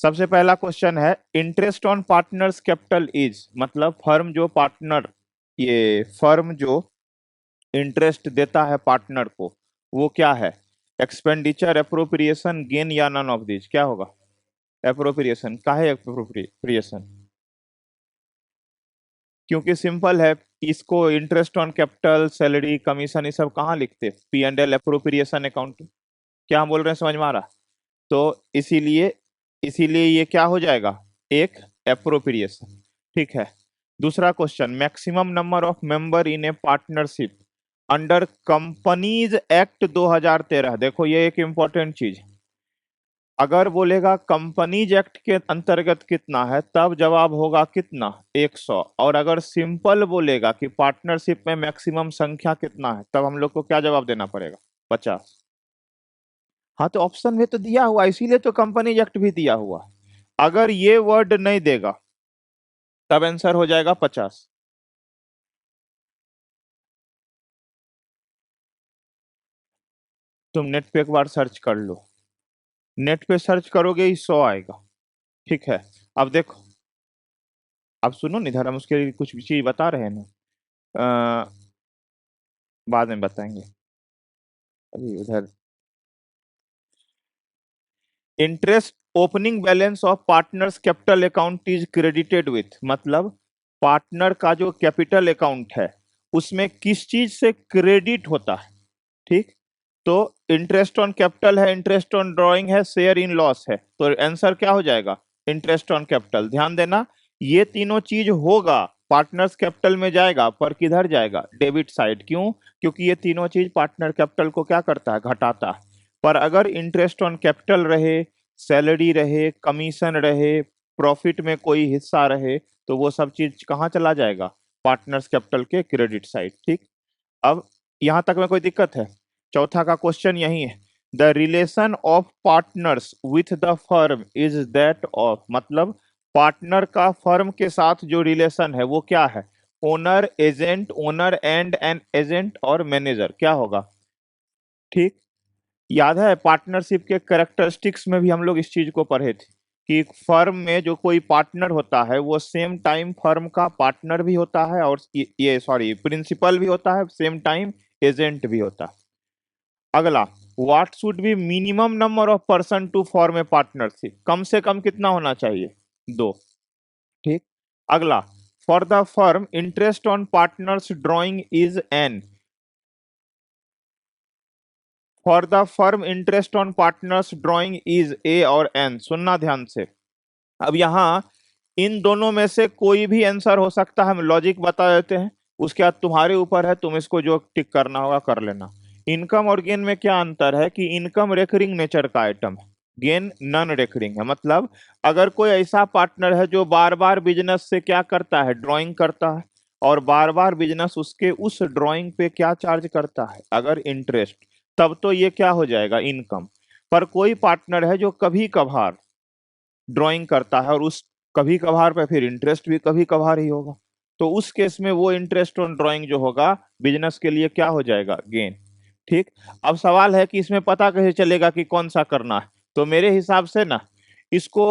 सबसे पहला क्वेश्चन है, interest on partners capital is, मतलब फर्म जो इंटरेस्ट देता है पार्टनर को वो क्या है? एक्सपेंडिचर, एप्रोप्रिएशन, गेन या नन ऑफ दिस? क्या होगा? एप्रोप्रिएशन। काहे एप्रोप्रिएशन? क्योंकि सिंपल है, इसको interest on capital, salary, commission, ये सब कहाँ लिखते? P and L, appropriation account. क्या हम बोल रहे हैं, समझ में आ रहा? तो इसीलिए इसीलिए ये क्या हो जाएगा? एक एप्रोप्रिएशन। ठीक है। दूसरा question, maximum number of member in A partnership under companies act 2013। देखो ये एक इंपॉर्टेंट चीज, अगर बोलेगा कंपनीज एक्ट के अंतर्गत कितना है तब जवाब होगा कितना? 100। और अगर सिंपल बोलेगा कि पार्टनरशिप में मैक्सिमम संख्या कितना है तब हम लोग को क्या जवाब देना पड़ेगा? 50। हाँ तो ऑप्शन में तो दिया हुआ, इसीलिए तो कंपनीज एक्ट भी दिया हुआ। अगर ये वर्ड नहीं देगा तब आंसर हो जाएगा 50। तुम नेट पे एक बार सर्च कर लो, नेट पे सर्च करोगे ही 100 आएगा। ठीक है। अब देखो, अब सुनो, निधर हम उसके लिए कुछ चीज बता रहे हैं ना, अ, बाद में बताएंगे। अभी उधर interest opening balance of partners capital account is credited with, मतलब पार्टनर का जो कैपिटल अकाउंट है उसमें किस चीज से क्रेडिट होता है? ठीक। तो इंटरेस्ट ऑन कैपिटल है, इंटरेस्ट ऑन ड्राइंग है, शेयर इन लॉस है, तो आंसर क्या हो जाएगा? Interest on capital. ध्यान देना, ये तीनों चीज होगा पार्टनर्स कैपिटल में जाएगा, पर किधर जाएगा? Debit side. क्यों? क्योंकि ये तीनों चीज पार्टनर कैपिटल को क्या करता है? घटाता है। पर अगर इंटरेस्ट ऑन कैपिटल रहे, सैलरी रहे, कमीशन रहे, प्रॉफिट में कोई हिस्सा रहे, तो वो सब चीज कहाँ चला जाएगा? पार्टनर्स कैपिटल के क्रेडिट साइड। ठीक। अब यहां तक में कोई दिक्कत है? चौथा का क्वेश्चन यही है, the relation of partners with the firm is that of, मतलब पार्टनर का फर्म के साथ जो रिलेशन है वो क्या है? Owner, agent, owner and an agent और मैनेजर। क्या होगा? ठीक। याद है पार्टनरशिप के कैरेक्टरिस्टिक्स में भी हम लोग इस चीज को पढ़े थे कि फर्म में जो कोई पार्टनर होता है वो सेम टाइम फर्म का पार्टनर भी होता है, और ये सॉरी प्रिंसिपल भी होता है, सेम टाइम एजेंट भी होता है। अगला, what should be minimum number of person to form a partnership, कम से कम कितना होना चाहिए? 2। ठीक। अगला, for the firm interest on partners drawing is an, for the firm interest on partners drawing is a और एन। सुनना ध्यान से, अब यहां इन दोनों में से कोई भी आंसर हो सकता है, हम लॉजिक बता देते हैं, उसके बाद तुम्हारे ऊपर है, तुम इसको जो टिक करना होगा कर लेना। इनकम और गेन में क्या अंतर है कि इनकम रेकरिंग नेचर का आइटम है, गेन नॉन रेकरिंग है। मतलब अगर कोई ऐसा पार्टनर है जो बार बार बिजनेस से क्या करता है? ड्राइंग करता है, और बार बार बिजनेस उसके उस ड्राइंग पे क्या चार्ज करता है? अगर इंटरेस्ट, तब तो ये क्या हो जाएगा? इनकम। पर कोई पार्टनर है जो कभी कभार ड्राइंग करता है और उस कभी कभार पे फिर इंटरेस्ट भी कभी कभार ही होगा, तो उस केस में वो इंटरेस्ट ऑन ड्राइंग जो होगा बिजनेस के लिए क्या हो जाएगा? गेन। ठीक। अब सवाल है कि इसमें पता कैसे चलेगा कि कौन सा करना है? तो मेरे हिसाब से ना इसको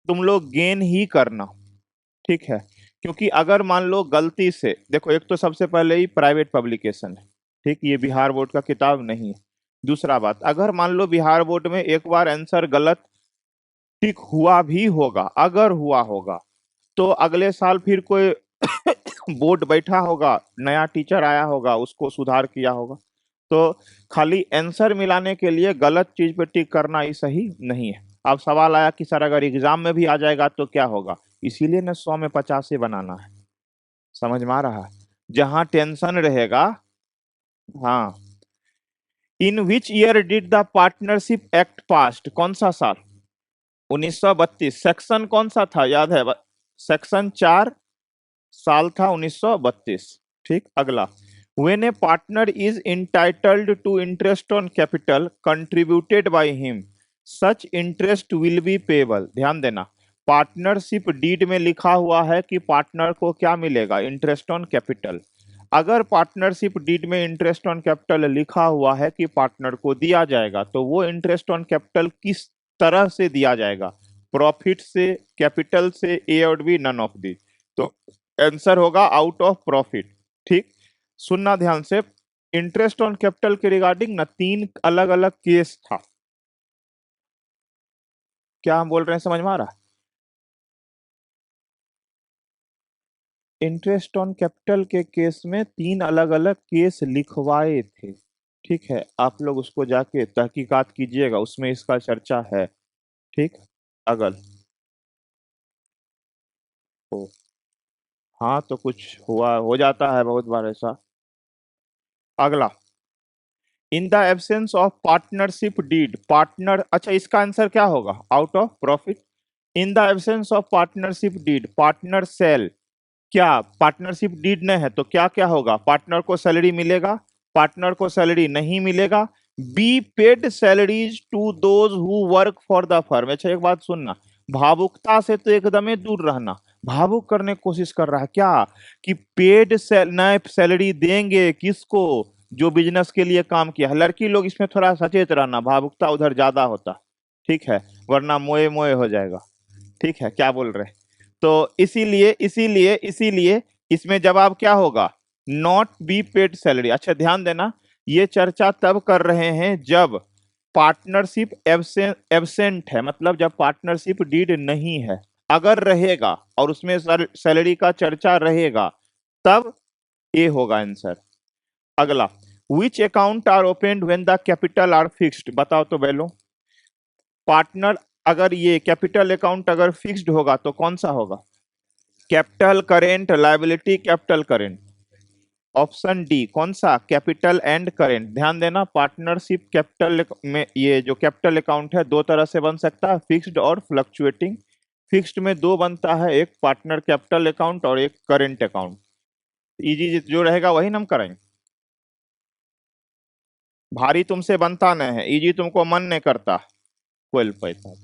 तुम लोग गेन ही करना। ठीक है। क्योंकि अगर मान लो गलती से, देखो एक तो सबसे पहले ही प्राइवेट पब्लिकेशन है, ठीक, ये बिहार बोर्ड का किताब नहीं है। दूसरा बात, अगर मान लो बिहार बोर्ड में एक बार आंसर गलत ठीक हुआ भी होगा, अगर हुआ होगा, तो अगले साल फिर कोई बोर्ड बैठा होगा, नया टीचर आया होगा, उसको सुधार किया होगा। तो खाली आंसर मिलाने के लिए गलत चीज पे टिक करना ही सही नहीं है। अब सवाल आया कि सर अगर एग्जाम में भी आ जाएगा तो क्या होगा? इसीलिए ना 100 में 50 ही बनाना है। समझ में आ रहा है? जहां टेंशन रहेगा। हाँ। In which year did the partnership act passed, कौन सा साल? 1932। सेक्शन कौन सा था, याद है? सेक्शन 4, साल था 1932। ठीक। अगला, when a partner is entitled to interest on capital contributed by him, such interest will be payable. ध्यान देना, पार्टनरशिप डीड में लिखा हुआ है कि पार्टनर को क्या मिलेगा? Interest on capital. अगर पार्टनरशिप डीड में इंटरेस्ट ऑन कैपिटल लिखा हुआ है कि पार्टनर को दिया जाएगा, तो वो इंटरेस्ट ऑन कैपिटल किस तरह से दिया जाएगा? प्रॉफिट से, कैपिटल से, ए और बी, नन ऑफ दी। तो आंसर होगा आउट ऑफ प्रॉफिट। ठीक, सुनना ध्यान से। इंटरेस्ट ऑन कैपिटल के रिगार्डिंग ना 3 अलग अलग केस था। क्या हम बोल रहे हैं, समझ में आ रहा है? इंटरेस्ट ऑन कैपिटल के केस में 3 अलग अलग केस लिखवाए थे। ठीक है, आप लोग उसको जाके तहकीकात कीजिएगा, उसमें इसका चर्चा है। ठीक, अगल ओ, हाँ तो कुछ हुआ, हो जाता है बहुत बार ऐसा। अगला, in the absence of partnership deed, partner, अच्छा इसका आंसर क्या होगा, out of profit. In the absence of partnership deed, partner shall, क्या पार्टनरशिप डीड नहीं है तो क्या क्या होगा, पार्टनर को सैलरी मिलेगा, पार्टनर को सैलरी नहीं मिलेगा। Be paid salaries to those who work for the firm. अच्छा एक बात सुनना, भावुकता से तो एकदम ही दूर रहना। भावुक करने की कोशिश कर रहा है क्या, कि पेड नए सैलरी देंगे किसको, जो बिजनेस के लिए काम किया है। लड़की लोग इसमें थोड़ा सचेत रहना, भावुकता उधर ज्यादा होता। ठीक है, वरना मोए मोए हो जाएगा। ठीक है, क्या बोल रहे हैं? तो इसीलिए इसीलिए इसीलिए इसमें जवाब क्या होगा, नॉट बी पेड सैलरी। अच्छा ध्यान देना, ये चर्चा तब कर रहे हैं जब पार्टनरशिप एब्सेंट है, मतलब जब पार्टनरशिप डीड नहीं है। अगर रहेगा और उसमें सैलरी का चर्चा रहेगा तब ए होगा आंसर। अगला, which account are open when the capital are fixed, बताओ तो बेलो। पार्टनर, अगर ये कैपिटल अकाउंट अगर फिक्स्ड होगा तो कौन सा होगा, capital current, liability, capital current. Option D, कौन सा, कैपिटल एंड करेंट। ध्यान देना, पार्टनरशिप कैपिटल में ये जो कैपिटल अकाउंट है दो तरह से बन सकता है, फिक्स्ड और फ्लक्चुएटिंग। फिक्स्ड में दो बनता है, एक पार्टनर कैपिटल अकाउंट और एक करेंट अकाउंट। इजी जो रहेगा वही हम करेंगे, भारी तुमसे बनता नहीं है, इजी तुमको मन नहीं करता। 12 पैसा,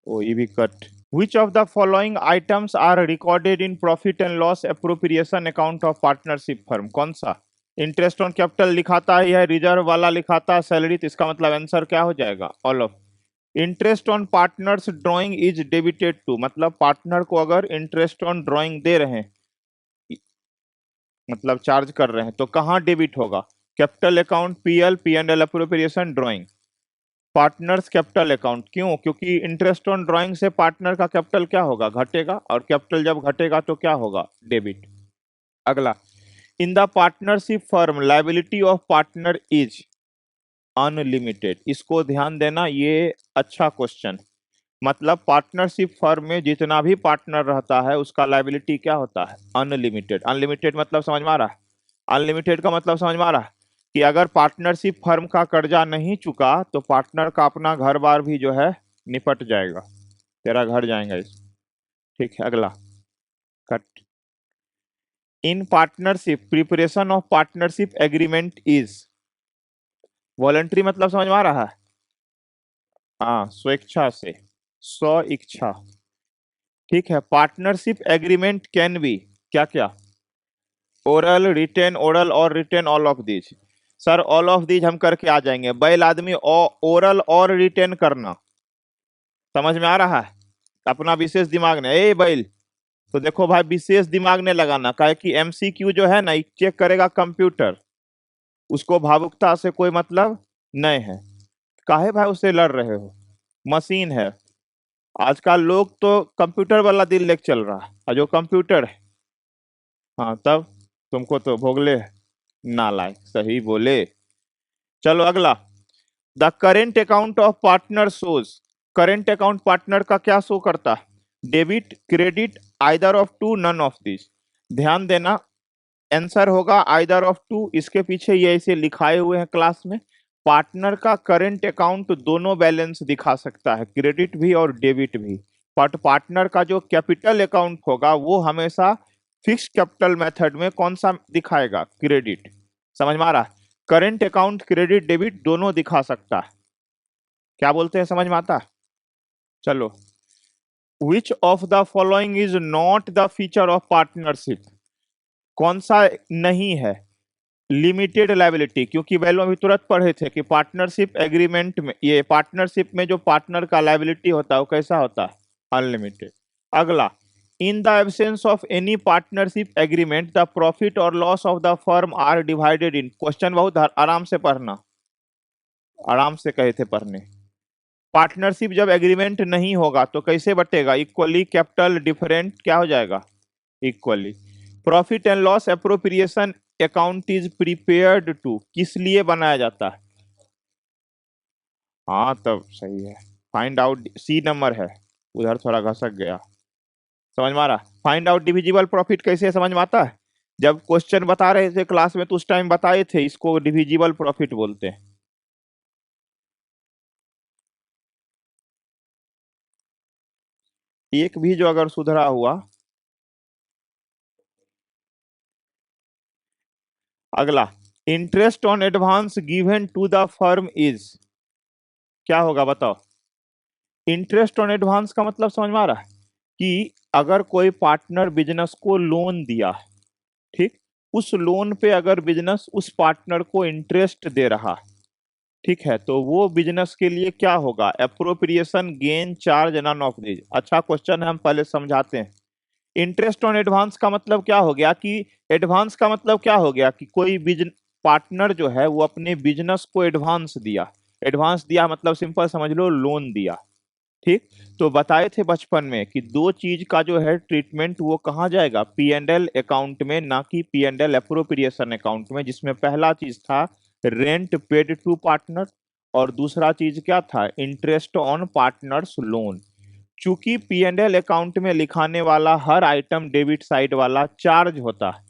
ओ ये भी cut. Which of the following items are recorded in profit and loss appropriation account of partnership firm? कौन सा, इंटरेस्ट ऑन कैपिटल लिखाता है या रिजर्व वाला लिखाता है सैलरी, तो इसका मतलब आंसर क्या हो जाएगा, all of. Interest on partners drawing is debited to, मतलब पार्टनर को अगर इंटरेस्ट ऑन ड्राइंग दे रहे हैं, मतलब चार्ज कर रहे हैं, तो कहाँ डेबिट होगा, capital account, PL, P and L appropriation, drawing. Partners capital account, क्यों, क्योंकि इंटरेस्ट ऑन ड्राइंग से पार्टनर का कैपिटल क्या होगा, घटेगा, और कैपिटल जब घटेगा तो क्या होगा, डेबिट। अगला, in the partnership firm liability of partner is unlimited. इसको ध्यान देना, ये अच्छा क्वेश्चन। मतलब पार्टनरशिप फर्म में जितना भी पार्टनर रहता है उसका लायबिलिटी क्या होता है, अनलिमिटेड। अनलिमिटेड मतलब समझ में आ रहा है, अनलिमिटेड का मतलब समझ में आ रहा है, कि अगर पार्टनरशिप फर्म का कर्जा नहीं चुका तो पार्टनर का अपना घर बार भी जो है निपट जाएगा, तेरा घर जाएगा इस। ठीक है, अगला, cut. In partnership preparation of partnership agreement is, voluntary मतलब समझ में आ रहा है, हाँ स्वेच्छा से, स्व इच्छा। ठीक है, पार्टनरशिप एग्रीमेंट कैन बी क्या क्या, ओरल, रिटेन, ओरल और written, all of these. Sir all of these हम करके आ जाएंगे, बैल आदमी ओरल और रिटेन करना, समझ में आ रहा है, अपना विशेष दिमाग ने, ए बैल, तो देखो भाई विशेष दिमाग ने लगाना, काहे कि एमसीक्यू जो है ना चेक करेगा कंप्यूटर, उसको भावुकता से कोई मतलब नहीं है। काहे भाई उससे लड़ रहे हो, मशीन है। आजकल लोग तो कंप्यूटर वाला दिल लेके चल रहा है, और जो कंप्यूटर है, हाँ तब तुमको तो भोगले, नालायक, सही बोले। चलो अगला, the current account of partner shows, current account partner का क्या शो करता है, debit, credit, either of two, none of this. ध्यान देना, आंसर होगा आइदर ऑफ टू। इसके पीछे ये ऐसे लिखाए हुए हैं क्लास में, पार्टनर का करंट अकाउंट दोनों बैलेंस दिखा सकता है, क्रेडिट भी और डेबिट भी। बट पार्टनर का जो कैपिटल अकाउंट होगा वो हमेशा फिक्स कैपिटल मेथड में कौन सा दिखाएगा, क्रेडिट। समझ में आ रहा है, करंट अकाउंट क्रेडिट डेबिट दोनों दिखा सकता है। क्या बोलते हैं, समझ में आता है? चलो, विच of the following is not the feature of partnership, कौन सा नहीं है, लिमिटेड लायबिलिटी, क्योंकि वैल्यू अभी तुरंत पढ़े थे कि पार्टनरशिप एग्रीमेंट में, ये पार्टनरशिप में जो पार्टनर का लायबिलिटी होता है वो कैसा होता है, अनलिमिटेड। अगला, in the absence of any partnership agreement the profit और loss of the firm are divided in. Question बहुत आराम से पढ़ना, आराम से कहे थे पढ़ने। पार्टनरशिप जब एग्रीमेंट नहीं होगा तो कैसे बटेगा? इक्वली, कैपिटल डिफरेंट क्या हो जाएगा? Equally. Profit and loss appropriation account is prepared to, किस लिए बनाया जाता है? हाँ तब सही है। फाइंड आउट, सी नंबर है, उधर थोड़ा घसक गया। समझ में आ रहा? फाइंड आउट डिविजिबल प्रॉफिट कैसे है, समझ में आता है? जब क्वेश्चन बता रहे थे क्लास में तो उस टाइम बताए थे, इसको डिविजिबल प्रॉफिट बोलते हैं। एक भी जो अगर सुधरा हुआ। अगला, interest on advance given to the firm is, क्या होगा बताओ? इंटरेस्ट ऑन एडवांस का मतलब समझ में आ रहा है कि अगर कोई पार्टनर बिजनेस को लोन दिया, ठीक, उस लोन पे अगर बिजनेस उस पार्टनर को इंटरेस्ट दे रहा, ठीक है, तो वो बिजनेस के लिए क्या होगा? Appropriation gain charge none of these. अच्छा क्वेश्चन है, हम पहले समझाते हैं। इंटरेस्ट ऑन एडवांस का मतलब क्या हो गया कि एडवांस का मतलब क्या हो गया कि कोई बिजनेस पार्टनर जो है वो अपने बिजनेस को एडवांस दिया। एडवांस दिया मतलब सिंपल समझ लो, लोन दिया। ठीक, तो बताए थे बचपन में कि दो चीज का जो है ट्रीटमेंट वो कहाँ जाएगा? पी एंड एल अकाउंट में, ना कि P and L appropriation account में, जिसमें पहला चीज था रेंट पेड टू पार्टनर और दूसरा चीज क्या था? Interest on partners loan. चूंकि पी एंड एल अकाउंट में लिखाने वाला हर आइटम डेबिट साइड वाला चार्ज होता है,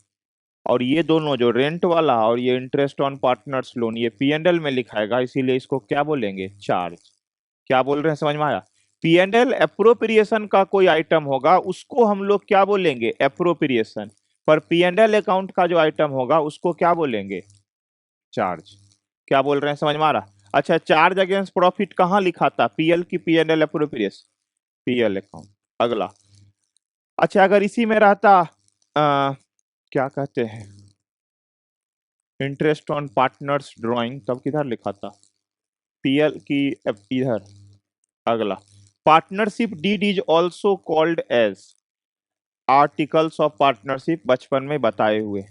और ये दोनों जो रेंट वाला और ये इंटरेस्ट ऑन पार्टनर्स लोन ये पी एंड एल में लिखाएगा, इसीलिए इसको क्या बोलेंगे? चार्ज। क्या बोल रहे हैं, समझ में आया? पी एंड एल एप्रोप्रिएशन का कोई आइटम होगा उसको हम लोग क्या बोलेंगे? एप्रोप्रिएशन। पर पी एंड एल अकाउंट का जो आइटम होगा उसको क्या बोलेंगे? चार्ज। क्या बोल रहे हैं, समझ में आ रहा? अच्छा, चार्ज अगेंस्ट प्रॉफिट कहाँ लिखा था? पीएल की P and L appropriation? PL account. अगला, अच्छा अगर इसी में रहता क्या कहते हैं, इंटरेस्ट ऑन पार्टनर्स ड्राइंग, तब किधर लिखा था? पीएल की इधर। अगला, partnership deed is also called as, articles of partnership बचपन में बताए हुए।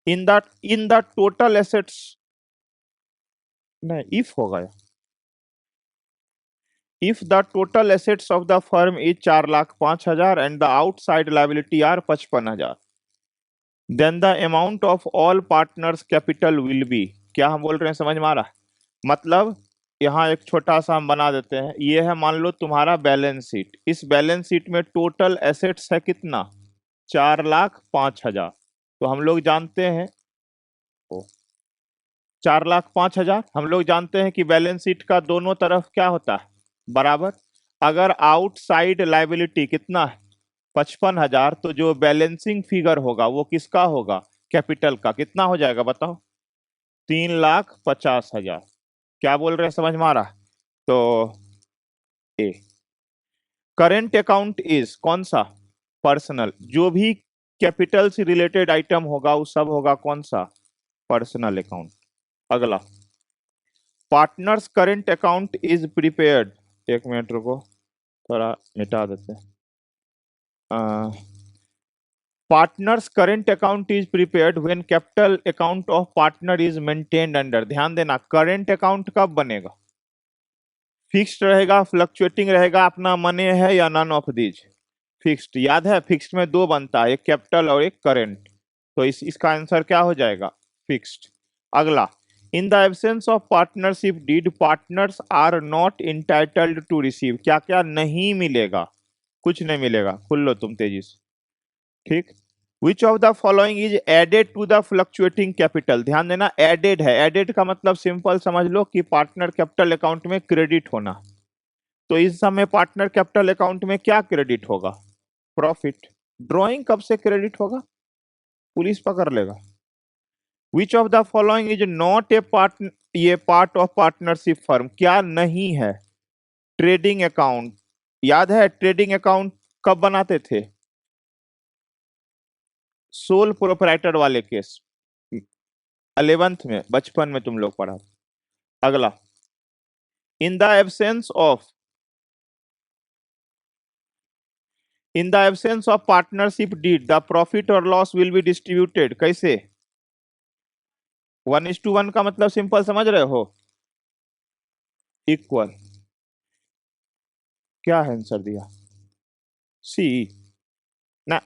इन द टोटल एसेट्स, नहीं इफ होगा, if the total assets of the firm is 4,05,000 and the outside liability are 55,000, then the amount of all partners capital will be. क्या हम बोल रहे हैं, समझ में आ रहा? मतलब यहाँ एक छोटा सा हम बना देते हैं, ये है मान लो तुम्हारा बैलेंस शीट, इस बैलेंस शीट में टोटल एसेट्स है कितना? 4,05,000। तो हम लोग जानते हैं, 4,05,000 हम लोग जानते हैं कि बैलेंस शीट का दोनों तरफ क्या होता है? बराबर। अगर आउटसाइड लाइबिलिटी कितना है? 55,000, तो जो बैलेंसिंग फिगर होगा वो किसका होगा? कैपिटल का। कितना हो जाएगा बताओ? 3,50,000। क्या बोल रहे हैं, समझ में आ रहा? तो ए, करेंट अकाउंट इज कौन सा? पर्सनल। जो भी कैपिटल से रिलेटेड आइटम होगा वो सब होगा कौन सा? Personal account. अगला, partners current account is prepared, एक मिनट रुको, थोड़ा मिटा देते हैं। Partners current account is prepared when capital account of partner is maintained under. ध्यान देना, करेंट अकाउंट कब बनेगा? फिक्स्ड रहेगा, फ्लक्चुएटिंग रहेगा, अपना मनी है या नन ऑफ दीज? फिक्स्ड। याद है फिक्स्ड में दो बनता है, एक कैपिटल और एक करेंट, तो इसका आंसर क्या हो जाएगा? फिक्स्ड। अगला, in the absence of partnership deed partners are not entitled to receive. क्या क्या नहीं मिलेगा? कुछ नहीं मिलेगा, खुल लो तुम तेजी से। ठीक, which of the following is added to the fluctuating capital? ध्यान देना, एडेड है। एडेड का मतलब सिंपल समझ लो कि पार्टनर कैपिटल अकाउंट में क्रेडिट होना। तो इस समय पार्टनर कैपिटल अकाउंट में क्या क्रेडिट होगा? प्रॉफिट। ड्राइंग कब से क्रेडिट होगा? पुलिस पकड़ लेगा। विच of the following is not a part, ये पार्ट ऑफ पार्टनरशिप फर्म क्या नहीं है? Trading account. याद है ट्रेडिंग अकाउंट कब बनाते थे? सोल प्रोपराइटर वाले केस, 11th में, बचपन में तुम लोग पढ़ा। अगला, in the absence of in the absence of partnership did the profit और लॉस विल बी डिस्ट्रीब्यूटेड। कैसे? 1:1 का मतलब सिंपल समझ रहे हो? इक्वल। क्या है आंसर दिया? सी ना।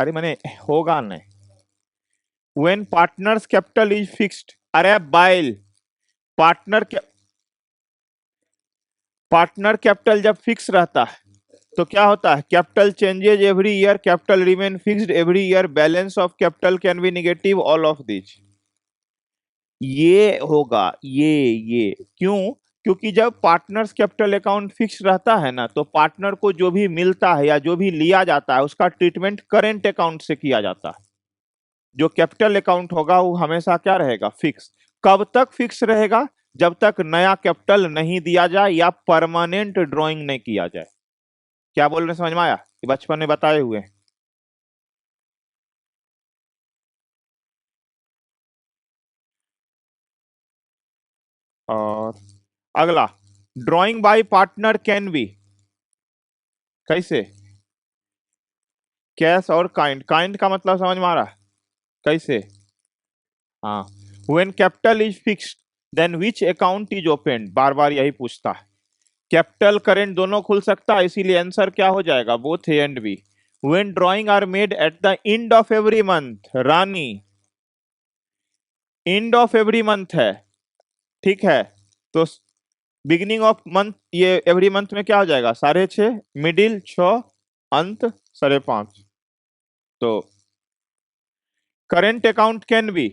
अरे मैंने होगा नहीं। When partners capital is fixed. अरे बाइल, पार्टनर पार्टनर कैपिटल जब फिक्स रहता है तो क्या होता है? Capital changes every year, capital remain fixed every year, balance of capital can be negative, all of this. ये होगा ये क्यों? क्योंकि जब पार्टनर्स कैपिटल अकाउंट फिक्स रहता है ना, तो पार्टनर को जो भी मिलता है या जो भी लिया जाता है उसका ट्रीटमेंट करेंट अकाउंट से किया जाता है। जो कैपिटल अकाउंट होगा वो हमेशा क्या रहेगा? फिक्स। कब तक फिक्स रहेगा? जब तक नया कैपिटल नहीं दिया जाए या परमानेंट ड्राइंग नहीं किया जाए। क्या बोल रहे हैं, समझ में आया? ये बचपन में बताए हुए हैं। और अगला, drawing by partner can be. कैसे? कैश और काइंड। काइंड का मतलब समझ में आ रहा है? कैसे? हाँ। When capital is fixed then which account is open. बार बार यही पूछता है। कैपिटल करेंट दोनों खुल सकता है, इसीलिए आंसर क्या हो जाएगा? Both A and B. When drawing are made at the end of every month. रानी, एंड ऑफ एवरी मंथ है, ठीक है? तो बिगिनिंग ऑफ मंथ, ये एवरी मंथ में क्या हो जाएगा? 6.5, मिडिल 6, अंत 5.5। तो current account can be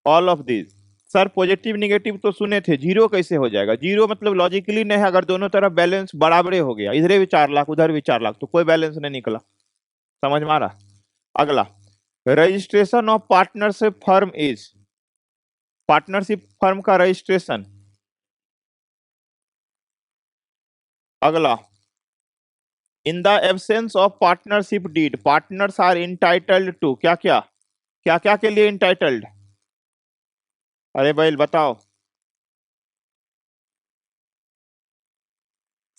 all of this. Sir positive negative तो सुने थे, जीरो कैसे हो जाएगा? जीरो मतलब लॉजिकली नहीं है, अगर दोनों तरफ बैलेंस बराबरे हो गया, इधर भी 4 लाख उधर भी 4 लाख, तो कोई बैलेंस नहीं निकला। समझ में आ रहा? अगला, registration of partnership firm is. Partnership firm का रजिस्ट्रेशन। अगला, in the absence of partnership deed partners are entitled to. क्या क्या? क्या क्या के लिए इंटाइटल्ड? अरे भाई बताओ।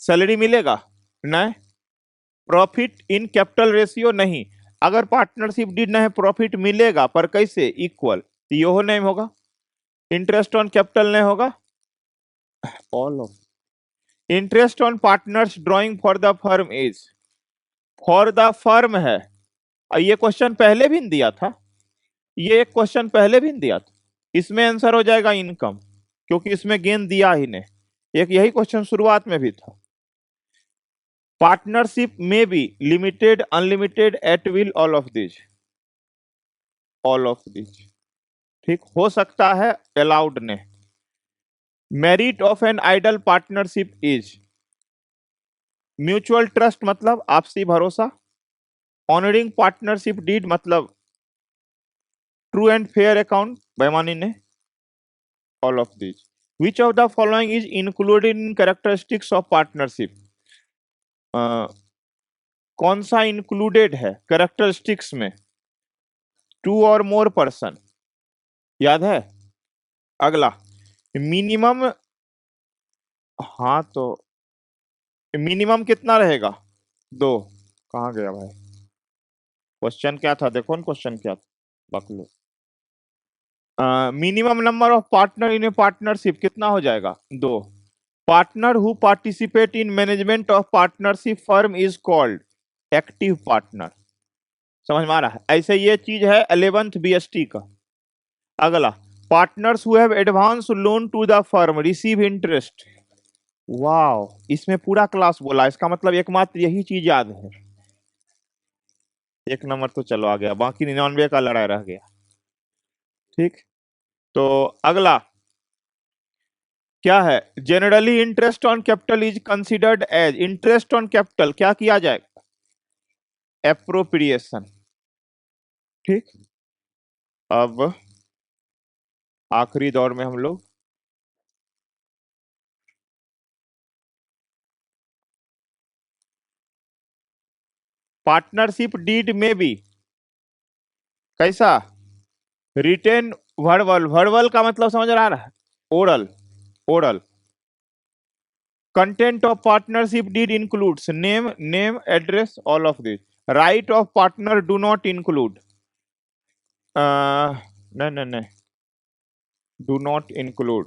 सैलरी मिलेगा? नहीं। Profit in capital ratio? नहीं। अगर पार्टनरशिप डीड नहीं, प्रॉफिट मिलेगा पर कैसे? इक्वल। यो नहीं होगा। इंटरेस्ट ऑन कैपिटल नहीं होगा। All of. Interest on partners drawing for the firm is. For the firm है। ये क्वेश्चन पहले भी दिया था। ये एक क्वेश्चन पहले भी दिया था। इसमें आंसर हो जाएगा इनकम, क्योंकि इसमें गेन दिया ही नहीं। एक यही क्वेश्चन शुरुआत में भी था। पार्टनरशिप में be limited, unlimited, at will, all of this. All of this ठीक हो सकता है, अलाउड ने। Merit of an ideal partnership is. Mutual trust मतलब आपसी भरोसा। ऑनरिंग पार्टनरशिप डीड मतलब ट्रू एंड फेयर अकाउंट, बेईमानी ने। All of this. Which of the following is included in characteristics of partnership. कौन सा इंक्लूडेड है कैरेक्टरिस्टिक्स में? टू और मोर पर्सन, याद है? अगला, मिनिमम। हाँ तो मिनिमम कितना रहेगा? 2। कहाँ गया भाई? क्वेश्चन क्या था देखो ना, क्वेश्चन क्या था, बकलो। Minimum number of partner in A partnership कितना हो जाएगा? 2। Partner who participate in management of partnership firm is called active partner. समझ में आ रहा है? ऐसे ये चीज है 11th BST का। अगला, partners who have advance loan to the firm receive interest. Wow, इसमें पूरा क्लास बोला, इसका मतलब एकमात्र यही चीज याद है। 1 नंबर तो चलो आ गया, बाकी 99 का लड़ाई रह गया। ठीक। तो अगला क्या है? Generally interest on capital is considered as. Interest on capital क्या किया जाए? एप्रोप्रिएशन। ठीक। अब आखिरी दौर में हम लोग पार्टनरशिप डीड में भी कैसा? Retain verbal. वर्बल का मतलब समझ आ रहा है? Oral. Oral Content of partnership deed includes name, address, all of this. Right of partner do not include. No, do not include.